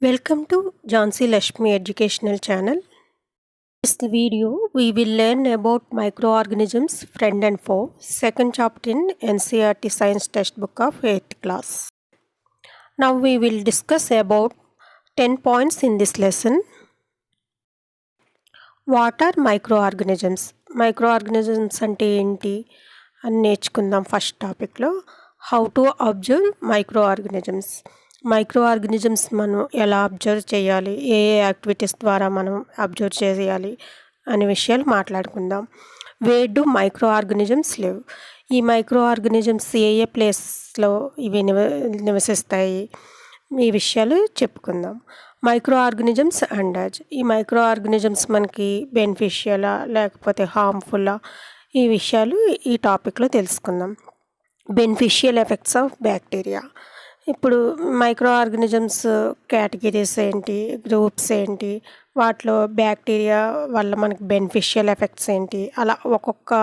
Welcome to Jhansi Lakshmi Educational Channel. In this video, we will learn about microorganisms, friend and foe, second chapter in NCERT Science Textbook of 8th class. Now we will discuss about 10 points in this lesson. What are microorganisms? Microorganisms అంటే ఏంటి అని నేర్చుకుందాం first టాపిక్లో. How to observe microorganisms. Microorganisms మనం ఎలా observe చేయాలి, ఏ ఏ activities ద్వారా మనం అబ్జర్వ్ చేయాలి అనే విషయాలు మాట్లాడుకుందాం. Where do micro organisms live. ఈ మైక్రో ఆర్గనిజమ్స్ ఏ ఏ ప్లేస్లో ఇవి నివసిస్తాయి, ఈ విషయాలు చెప్పుకుందాం. మైక్రో ఆర్గనిజమ్స్ అండాజ్. ఈ మైక్రో ఆర్గనిజమ్స్ మనకి బెనిఫిషియలా లేకపోతే హార్మ్ఫుల్లా, ఈ విషయాలు ఈ టాపిక్లో తెలుసుకుందాం. Beneficial effects of bacteria. ఇప్పుడు మైక్రో ఆర్గనిజమ్స్ కేటగిరీస్ ఏంటి, గ్రూప్స్ ఏంటి, వాటిలో బ్యాక్టీరియా వల్ల మనకి బెనిఫిషియల్ ఎఫెక్ట్స్ ఏంటి, అలా ఒక్కొక్క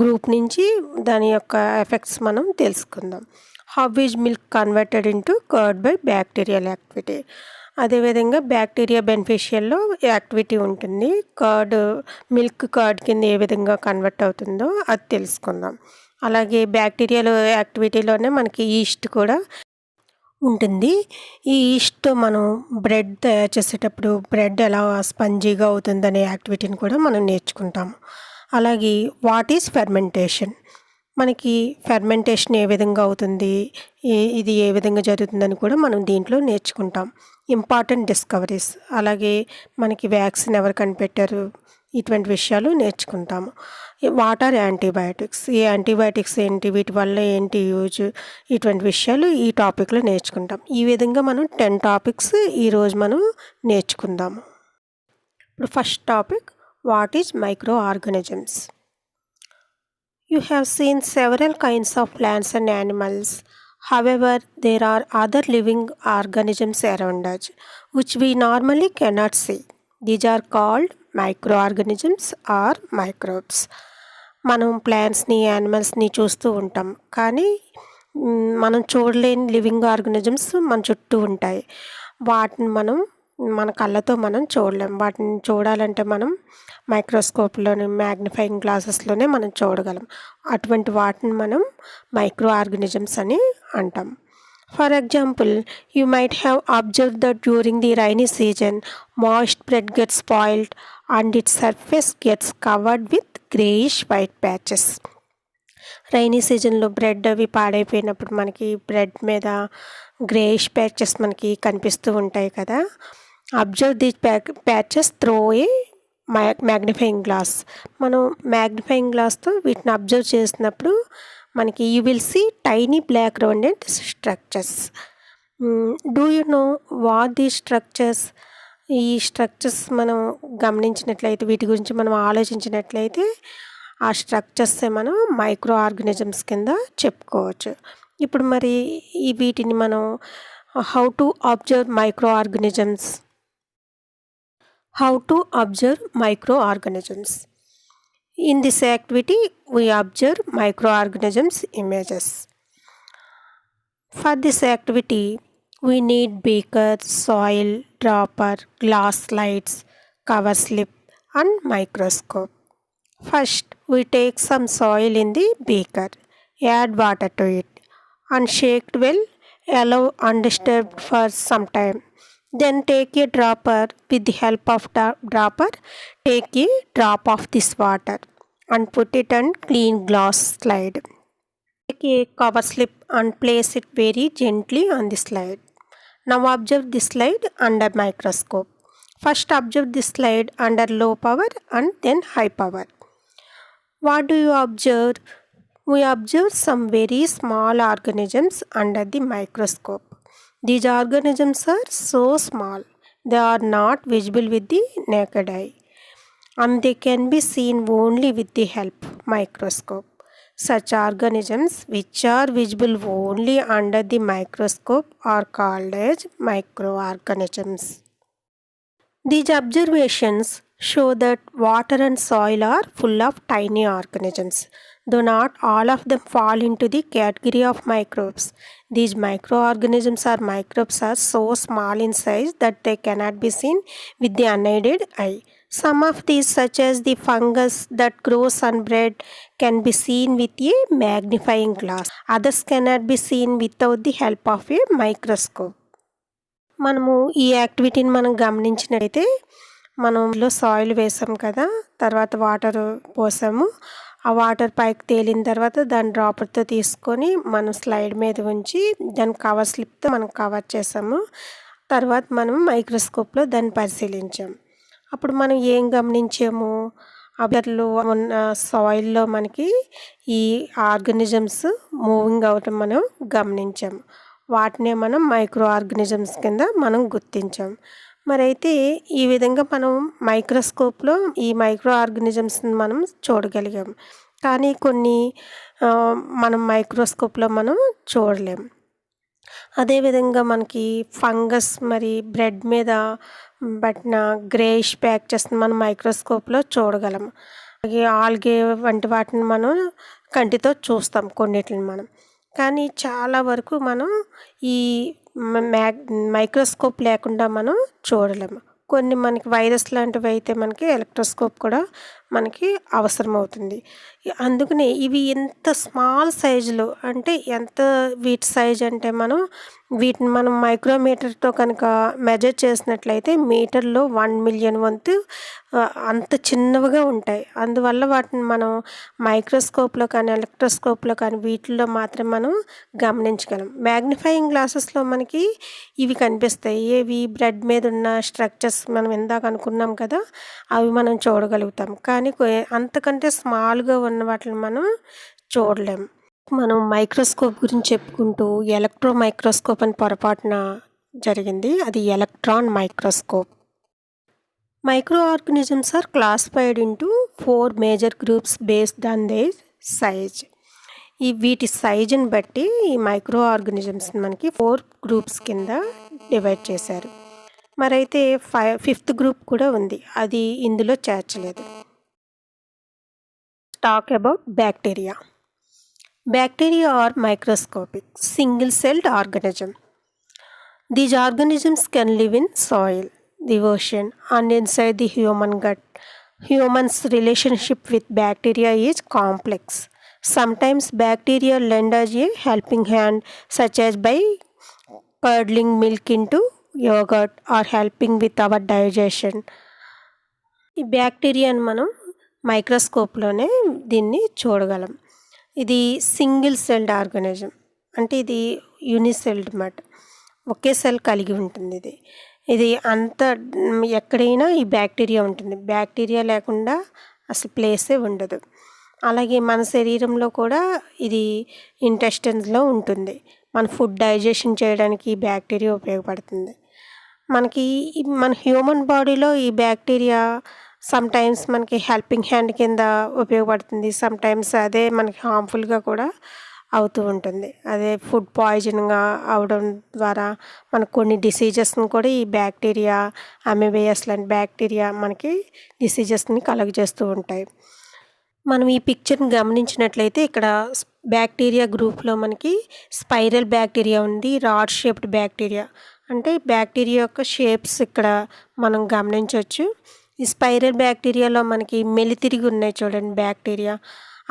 గ్రూప్ నుంచి దాని యొక్క ఎఫెక్ట్స్ మనం తెలుసుకుందాం. How is milk converted into curd by bacterial activity. అదేవిధంగా బ్యాక్టీరియా బెనిఫిషియల్లో యాక్టివిటీ ఉంటుంది. మిల్క్ కర్డ్ కింద ఏ విధంగా కన్వర్ట్ అవుతుందో అది తెలుసుకుందాం. అలాగే బ్యాక్టీరియాలో యాక్టివిటీలోనే మనకి ఈస్ట్ కూడా ఉంటుంది. ఈ ఈస్ట్తో మనం బ్రెడ్ తయారు చేసేటప్పుడు బ్రెడ్ ఎలా స్పంజీగా అవుతుందనే యాక్టివిటీని కూడా మనం నేర్చుకుంటాము. అలాగే వాట్ ఈజ్ ఫెర్మెంటేషన్. మనకి ఫెర్మెంటేషన్ ఏ విధంగా అవుతుంది, ఇది ఏ విధంగా జరుగుతుందని కూడా మనం దీంట్లో నేర్చుకుంటాం. Important discoveries. అలాగే మనకి వ్యాక్సిన్ ఎవరు కనిపెట్టారు, ఇటువంటి విషయాలు నేర్చుకుంటాము. What are antibiotics. ఈ యాంటీబయాటిక్స్ ఏంటి, వీటి వల్ల ఏంటి యూజ్, ఇటువంటి విషయాలు ఈ టాపిక్లో నేర్చుకుంటాం. ఈ విధంగా మనం 10 టాపిక్స్ ఈరోజు మనం నేర్చుకుందాము. ఇప్పుడు first topic, what is micro organisms. You have seen several kinds of plants and animals. However, there are other living organisms around us, which we normally cannot see. These are called microorganisms or microbes. మనం ప్లాంట్స్ని, యానిమల్స్ని చూస్తూ ఉంటాం, కానీ మనం చూడలేని living organisms మన చుట్టూ ఉంటాయి. వాటిని మనం మన కళ్ళతో మనం చూడలేం. వాటిని చూడాలంటే మనం మైక్రోస్కోప్లోని, మ్యాగ్నిఫైయింగ్ గ్లాసెస్లోనే మనం చూడగలం. అటువంటి వాటిని మనం మైక్రో ఆర్గనిజమ్స్ అని అంటాం. For example, you might have observe that during the rainy season moist bread gets spoiled and it's surface gets covered with greyish white patches. Rainy సీజన్లో బ్రెడ్ అవి పాడైపోయినప్పుడు మనకి బ్రెడ్ మీద గ్రేయిష్ ప్యాచెస్ మనకి కనిపిస్తూ ఉంటాయి కదా. Observe the patches through a magnifying glass. మనం మ్యాగ్నిఫైయింగ్ గ్లాస్తో వీటిని అబ్జర్వ్ చేసినప్పుడు మనకి you will see tiny black rounded structures. Do you know what the structures. ఈ స్ట్రక్చర్స్ మనం గమనించినట్లయితే, వీటి గురించి మనం ఆలోచించినట్లయితే ఆ స్ట్రక్చర్సే మనం మైక్రో ఆర్గనిజమ్స్ కింద చెప్పుకోవచ్చు. ఇప్పుడు మరి వీటిని మనం how to observe micro organisms. How to observe microorganisms. In this activity, we observe microorganisms images. For this activity, we need beaker, soil, dropper, glass slides, cover slip, and microscope. First, we take some soil in the beaker, add water to it, and shake it well, allow undisturbed for some time. Then take a dropper. With the help of dropper, take a drop of this water and put it on clean glass slide. Take a cover slip and place it very gently on the slide. Now observe this slide under microscope. First observe this slide under low power and then high power. What do you observe? We observe some very small organisms under the microscope. These organisms are so small, they are not visible with the naked eye, and they can be seen only with the help of microscope. Such organisms which are visible only under the microscope are called as microorganisms. These observations show that water and soil are full of tiny organisms. though not all of them fall into the category of microbes. These microorganisms or microbes are so small in size that they cannot be seen with the unaided eye. Some of these, such as the fungus that grows on bread, can be seen with a magnifying glass. Others cannot be seen without the help of a microscope. మనము ఈ యాక్టివిటీని మనం గమనించినట్లయితే మనలో soil వేసాం కదా, తర్వాత water పోసాము. ఆ water పైకి తేలిన తర్వాత దాన్ని డ్రాపర్తో తీసుకొని మనం స్లైడ్ మీద ఉంచి దాన్ని కవర్ స్లిప్తో మనం కవర్ చేసాము. తర్వాత మనం మైక్రోస్కోప్లో దాన్ని పరిశీలించాము. అప్పుడు మనం ఏం గమనించాము, అబ్జర్వ్లో ఉన్న సాయిల్లో మనకి ఈ ఆర్గానిజమ్స్ మూవింగ్ అవటం మనం గమనించాము. వాటినే మనం మైక్రో ఆర్గానిజమ్స్ కింద మనం గుర్తించాం. మరైతే ఈ విధంగా మనం మైక్రోస్కోప్లో ఈ మైక్రో ఆర్గానిజమ్స్ని మనం చూడగలిగాం. కానీ కొన్ని మనం మైక్రోస్కోప్లో మనం చూడలేం. అదేవిధంగా మనకి ఫంగస్ మరి బ్రెడ్ మీద పట్టిన గ్రేయిష్ ప్యాచెస్ని మనం మైక్రోస్కోప్లో చూడగలం. అలాగే ఆల్గే వంటి వాటిని మనం కంటితో చూస్తాం కొన్నిటిని మనం. కానీ చాలా వరకు మనం ఈ మైక్రోస్కోప్ లేకుండా మనం చూడలేము. కొన్ని మనకి వైరస్ లాంటివి అయితే మనకి ఎలక్ట్రోస్కోప్ కూడా మనకి అవసరం అవుతుంది. అందుకనే ఇవి ఎంత స్మాల్ సైజులో, అంటే ఎంత వీటి సైజ్ అంటే వీటిని మనం మైక్రోమీటర్తో కనుక మెజర్ చేసినట్లయితే మీటర్లో 1,000,000 వంతు అంత చిన్నవిగా ఉంటాయి. అందువల్ల వాటిని మనం మైక్రోస్కోప్లో కానీ ఎలక్ట్రోస్కోప్లో కానీ వీటిల్లో మాత్రం మనం గమనించగలం. మ్యాగ్నిఫైయింగ్ గ్లాసెస్లో మనకి ఇవి కనిపిస్తాయి. ఏవి బ్రెడ్ మీద ఉన్న స్ట్రక్చర్స్ మనం ఇందాక అనుకున్నాం కదా, అవి మనం చూడగలుగుతాం. కానీ అంతకంటే స్మాల్గా ఉన్న వాటిని మనం చూడలేం. మనం మైక్రోస్కోప్ గురించి చెప్పుకుంటూ ఎలక్ట్రో మైక్రోస్కోప్ అని పొరపాటున జరిగింది. అది electron microscope. Microorganisms are classified into 4 major groups based on their size. వీటి సైజుని బట్టి ఈ మైక్రో ఆర్గానిజమ్స్ని మనకి 4 గ్రూప్స్ కింద డివైడ్ చేశారు. మరైతే 5th గ్రూప్ కూడా ఉంది, అది ఇందులో చేర్చలేదు. Talk about bacteria. Bacteria are microscopic, single-celled organisms. These organisms can live in soil, the ocean, and inside the human gut. Humans' relationship with bacteria is complex. Sometimes bacteria lend us a helping hand, such as by curdling milk into yogurt or helping with our digestion. ఈ బ్యాక్టీరియాని మనం మైక్రోస్కోప్లోనే దీన్ని చూడగలం. ఇది single celled organism, అంటే ఇది యూనిసెల్డ్ అన్నమాట, ఒకే cell కలిగి ఉంటుంది. ఇది అంత ఎక్కడైనా ఈ బ్యాక్టీరియా ఉంటుంది. బ్యాక్టీరియా లేకుండా అసలు ప్లేసే ఉండదు. అలాగే మన శరీరంలో కూడా ఇది ఇంటెస్టైన్స్లో ఉంటుంది. మన ఫుడ్ డైజెషన్ చేయడానికి ఈ బ్యాక్టీరియా ఉపయోగపడుతుంది. మనకి మన హ్యూమన్ బాడీలో ఈ బ్యాక్టీరియా సమ్టైమ్స్ మనకి హెల్పింగ్ హ్యాండ్ కింద ఉపయోగపడుతుంది. సమ్టైమ్స్ అదే మనకి హార్మ్ఫుల్గా కూడా అవుతూ ఉంటుంది. అదే ఫుడ్ పాయిజన్గా అవడం ద్వారా మనకు కొన్ని డిసీజెస్ని కూడా ఈ బ్యాక్టీరియా, అమీబియాస్ లాంటి బ్యాక్టీరియా మనకి డిసీజెస్ని కలుగజేస్తూ ఉంటాయి. మనం ఈ పిక్చర్ని గమనించినట్లయితే ఇక్కడ బ్యాక్టీరియా గ్రూప్లో మనకి స్పైరల్ బ్యాక్టీరియా ఉంది, రాడ్ షేప్డ్ బ్యాక్టీరియా. అంటే బ్యాక్టీరియా యొక్క షేప్స్ ఇక్కడ మనం గమనించవచ్చు. ఈ స్పైరల్ బ్యాక్టీరియాలో మనకి మెలితిరిగి ఉన్నాయి చూడండి బ్యాక్టీరియా.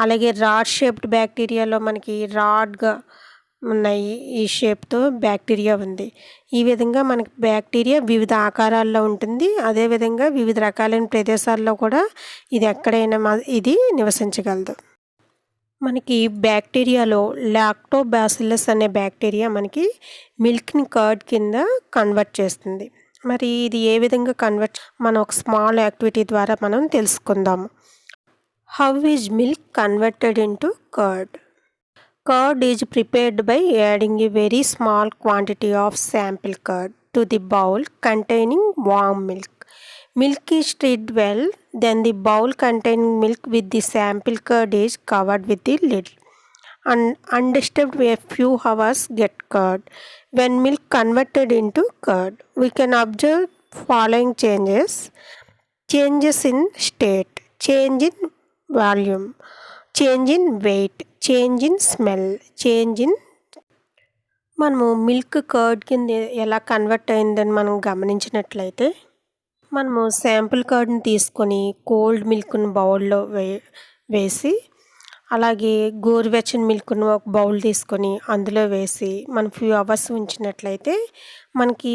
అలాగే రాడ్ షేప్డ్ బ్యాక్టీరియాలో మనకి రాడ్గా ఉన్నాయి, ఈ షేప్తో బ్యాక్టీరియా ఉంది. ఈ విధంగా మనకి బ్యాక్టీరియా వివిధ ఆకారాల్లో ఉంటుంది. అదేవిధంగా వివిధ రకాలైన ప్రదేశాల్లో కూడా ఇది ఎక్కడైనా ఇది నివసించగలదు. మనకి బ్యాక్టీరియాలో లాక్టోబాసిల్లస్ అనే బ్యాక్టీరియా మనకి మిల్క్ని కర్డ్ కింద కన్వర్ట్ చేస్తుంది. మరి ఇది ఏ విధంగా కన్వర్ట్, మనం ఒక స్మాల్ యాక్టివిటీ ద్వారా మనం తెలుసుకుందాము. How is milk converted into curd? Curd is prepared by adding a very small quantity of sample curd to the bowl containing warm milk. Milk is stirred well, then the bowl containing milk with the sample curd is covered with the lid. And undisturbed a few hours get curd. When milk converted into curd, we can observe following changes. Changes in state, change in volume, change in weight, change in smell, change in. మనము milk curd కింద ఎలా convert అయిందని మనం గమనించినట్లయితే, మనము sample కర్డ్ని తీసుకొని cold మిల్క్ను బౌల్లో వేసి, అలాగే గోరువెచ్చని మిల్క్ను ఒక బౌల్ తీసుకొని అందులో వేసి మనం ఫ్యూ అవర్స్ ఉంచినట్లయితే మనకి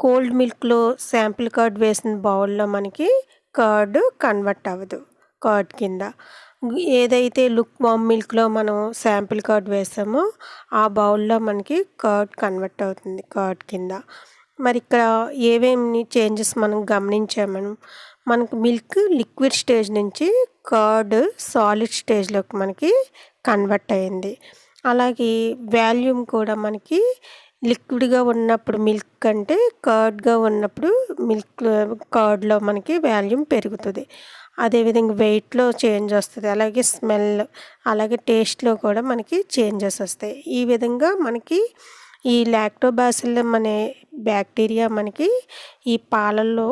కోల్డ్ మిల్క్లో శాంపుల్ కర్డ్ వేసిన బౌల్లో మనకి కర్డ్ కన్వర్ట్ అవ్వదు కర్డ్ కింద. ఏదైతే లుక్ వామ్ మిల్క్లో మనం శాంపుల్ కర్డ్ వేసామో ఆ బౌల్లో మనకి కర్డ్ కన్వర్ట్ అవుతుంది కర్డ్ కింద. మరి ఇక్కడ ఏమేమి చేంజెస్ మనం గమనించాము, మనకు మిల్క్ లిక్విడ్ స్టేజ్ నుంచి కర్డ్ సాలిడ్ స్టేజ్లోకి మనకి కన్వర్ట్ అయింది. అలాగే వాల్యూమ్ కూడా మనకి లిక్విడ్గా ఉన్నప్పుడు మిల్క్ కంటే కర్డ్గా ఉన్నప్పుడు కర్డ్లో మనకి వాల్యూమ్ పెరుగుతుంది. అదేవిధంగా వెయిట్లో చేంజ్ వస్తుంది, అలాగే స్మెల్, అలాగే టేస్ట్లో కూడా మనకి చేంజెస్ వస్తాయి. ఈ విధంగా మనకి ఈ లాక్టోబాసిల్లమ్ అనే బ్యాక్టీరియా మనకి ఈ పాలల్లో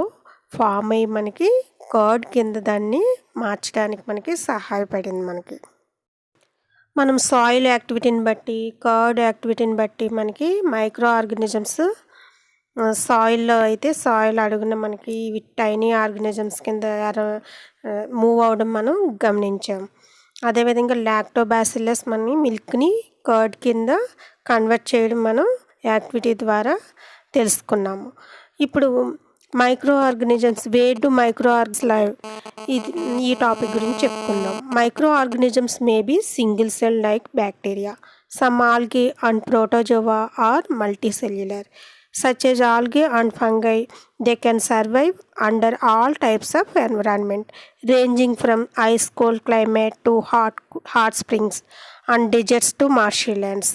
ఫామ్ అయ్యి మనకి కర్డ్ కింద దాన్ని మార్చడానికి మనకి సహాయపడింది. మనం సాయిల్ యాక్టివిటీని బట్టి, కర్డ్ యాక్టివిటీని బట్టి మనకి మైక్రో ఆర్గానిజమ్స్ సాయిల్లో అయితే సాయిల్ అడుగున మనకి ఇవి టైనీ ఆర్గానిజమ్స్ కింద మూవ్ అవడం మనం గమనించాం. అదేవిధంగా లాక్టోబాసిల్లస్ మన మిల్క్ని కర్డ్ కింద కన్వర్ట్ చేయడం మనం యాక్టివిటీ ద్వారా తెలుసుకున్నాము. ఇప్పుడు micro organisms, where do micro orgs live, ఈ టాపిక్ గురించి చెప్పుకుందాం. Micro organisms may be single cell like bacteria. Some algae and protozoa are multicellular. Such as algae and fungi, they can survive under all types of environment, ranging from ice cold climate to hot springs and deserts to marshy lands.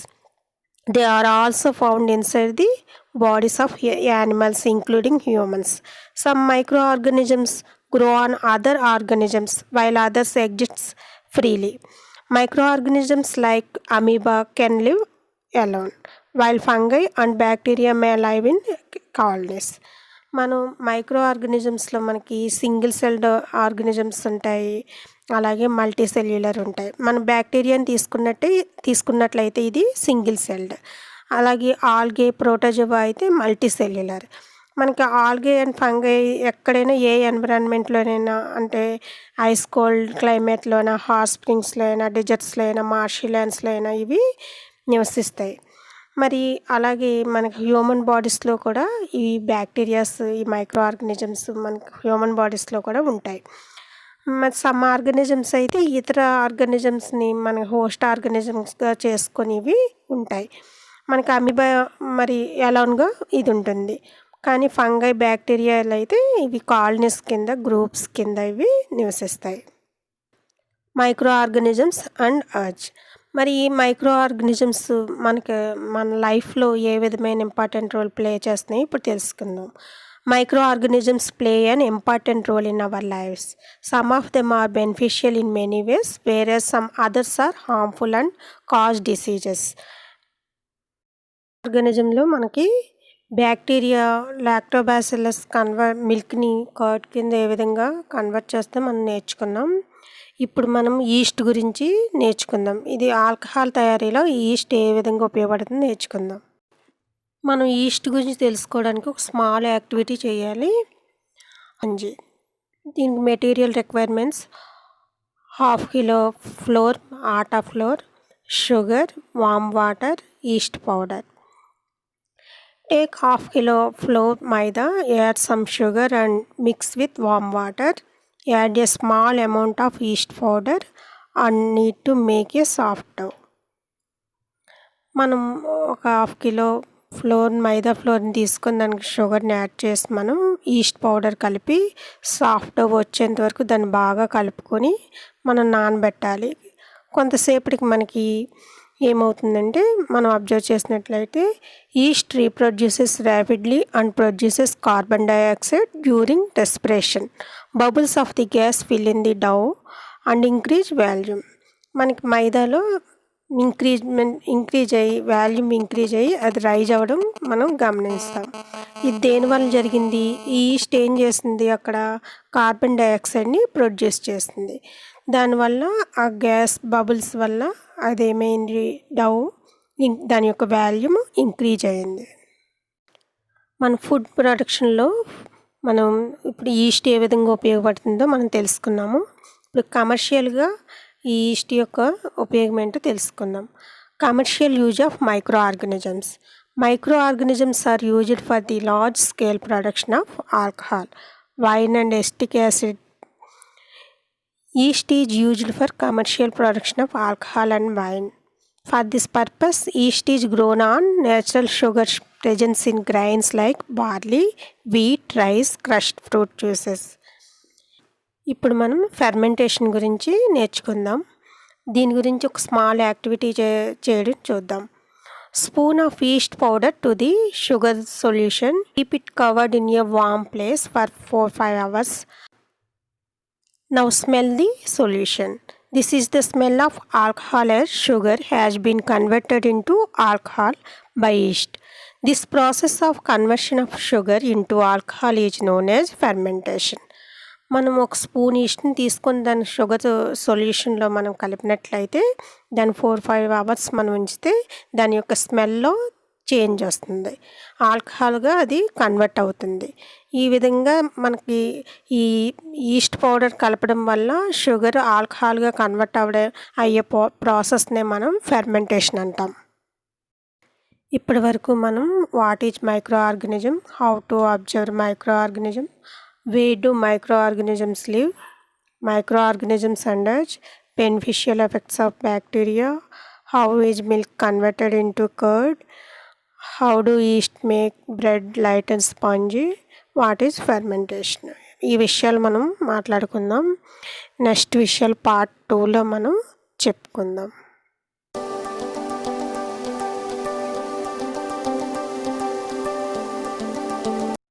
They are also found inside the bodies of animals, including humans. Some microorganisms grow on other organisms, while others exist freely. Microorganisms like amoeba can live alone, while fungi and bacteria may live in colonies. మనం micro ఆర్గానిజమ్స్లో మనకి single celled organisms ఉంటాయి, అలాగే multi cellular ఉంటాయి. మనం బ్యాక్టీరియాని తీసుకున్నట్లయితే ఇది single celled. అలాగే algae, protozoa అయితే మల్టీ సెల్యులర్. మనకి ఆల్గే అండ్ ఫంగై ఎక్కడైనా ఏ ఎన్విరాన్మెంట్లోనైనా, అంటే ఐస్ కోల్డ్ క్లైమేట్లోనా, హాట్ స్ప్రింగ్స్లో అయినా, డిజర్ట్స్లో అయినా, మార్షీ ల్యాండ్స్లో అయినా ఇవి నివసిస్తాయి. మరి అలాగే మనకి హ్యూమన్ బాడీస్లో కూడా ఈ బ్యాక్టీరియాస్, ఈ మైక్రో ఆర్గానిజమ్స్ మనకి హ్యూమన్ బాడీస్లో కూడా ఉంటాయి. మరి సమ్ ఆర్గానిజమ్స్ అయితే ఇతర ఆర్గానిజమ్స్ని మన హోస్ట్ ఆర్గానిజమ్స్గా చేసుకొనివి ఉంటాయి. మనకి అమీబా మరి ఎలాన్గా ఇది ఉంటుంది. కానీ ఫంగై, బ్యాక్టీరియాలు అయితే ఇవి కాలనీస్ కింద, గ్రూప్స్ కింద ఇవి నివసిస్తాయి. Micro organisms and urge. మరి ఈ మైక్రో ఆర్గానిజమ్స్ మన లైఫ్లో ఏ విధమైన ఇంపార్టెంట్ రోల్ ప్లే చేస్తున్నాయి ఇప్పుడు తెలుసుకుందాం. Micro organisms play an important role in our lives. Some of them are beneficial in many ways, whereas some others are harmful and cause diseases. ఆర్గానిజంలో మనకి బ్యాక్టీరియా లాక్టోబాసిల్లస్ మిల్క్ని కర్డ్ కింద ఏ విధంగా convert చేస్తే మనం నేర్చుకున్నాం. ఇప్పుడు మనం ఈస్ట్ గురించి నేర్చుకుందాం. ఇది ఆల్కహాల్ తయారీలో ఈస్ట్ ఏ విధంగా ఉపయోగపడుతుందో నేర్చుకుందాం. మనం ఈస్ట్ గురించి తెలుసుకోవడానికి ఒక స్మాల్ యాక్టివిటీ చేయాలి. దీనికి material requirements: 1/2 kilo flour, atta flour, sugar, warm water, yeast powder. Take 1/2 kilo flour maida, add some sugar and mix with warm water. Add a small amount of yeast powder and need to make a soft dough. మనం ఒక 1/2 kilo మైదా ఫ్లోర్ని తీసుకొని దానికి షుగర్ని add చేసి మనం east powder కలిపి soft do వచ్చేంత వరకు దాన్ని బాగా కలుపుకొని మనం నానబెట్టాలి. కొంతసేపటికి మనకి ఏమవుతుందంటే, మనం అబ్జర్వ్ చేసినట్లయితే yeast reproduces rapidly and produces carbon dioxide during respiration. Bubbles of the gas fill in the dough and increase volume. మనకి మైదాలో వాల్యూమ్ ఇంక్రీజ్ అయ్యి అది రైజ్ అవ్వడం మనం గమనిస్తాం. ఇది దేనివల్ల జరిగింది? ఈ ఈస్ట్ ఏం చేస్తుంది, అక్కడ కార్బన్ డైఆక్సైడ్ని ప్రొడ్యూస్ చేస్తుంది. దానివల్ల ఆ గ్యాస్ బబుల్స్ వల్ల అదేమైంది దాని యొక్క వాల్యూమ్ ఇంక్రీజ్ అయింది. మన ఫుడ్ ప్రొడక్షన్లో మనం ఇప్పుడు ఈస్ట్ ఏ విధంగా ఉపయోగపడుతుందో మనం తెలుసుకున్నాము. ఇప్పుడు కమర్షియల్గా ఈ ఈస్ట్ యొక్క ఉపయోగం ఏంటో తెలుసుకుందాం. Commercial use of micro organisms. Micro organisms are used for the large scale production of alcohol, wine and acetic acid. Yeast is used for commercial production of alcohol and wine. For this purpose, yeast is grown on natural sugar present in grains like barley, wheat, rice, crushed fruit juices. ఇప్పుడు మనం fermentation గురించి నేర్చుకుందాం. దీని గురించి ఒక small activity చేయడం చూద్దాం. Spoon of yeast powder to the sugar solution. Keep it covered in a warm place for 4-5 hours. Now smell the solution. This is the smell of alcohol as sugar has been converted into alcohol by yeast. This process of conversion of sugar into alcohol is known as fermentation. మనం ఒక spoon ఈస్ట్ని తీసుకొని దాని sugar సొల్యూషన్లో మనం కలిపినట్లయితే దాన్ని 4-5 hours మనం ఉంచితే దాని యొక్క స్మెల్లో చేంజ్ వస్తుంది, ఆల్కహాల్గా అది కన్వర్ట్ అవుతుంది. ఈ విధంగా మనకి ఈ ఈస్ట్ పౌడర్ కలపడం వల్ల షుగర్ ఆల్కహాల్గా కన్వర్ట్ అయ్యే ప్రాసెస్నే మనం ఫెర్మెంటేషన్ అంటాం. ఇప్పటి వరకు మనం what is micro organism, how to observe micro organism, where do microorganisms live, microorganisms under beneficial effects of bacteria, how is milk converted into curd, how do yeast make bread light and spongy, what is fermentation. ఈ విషయాలు మనం మాట్లాడుకుందాం. Next విషయాలు part 2లో మనం చెప్పుకుందాం.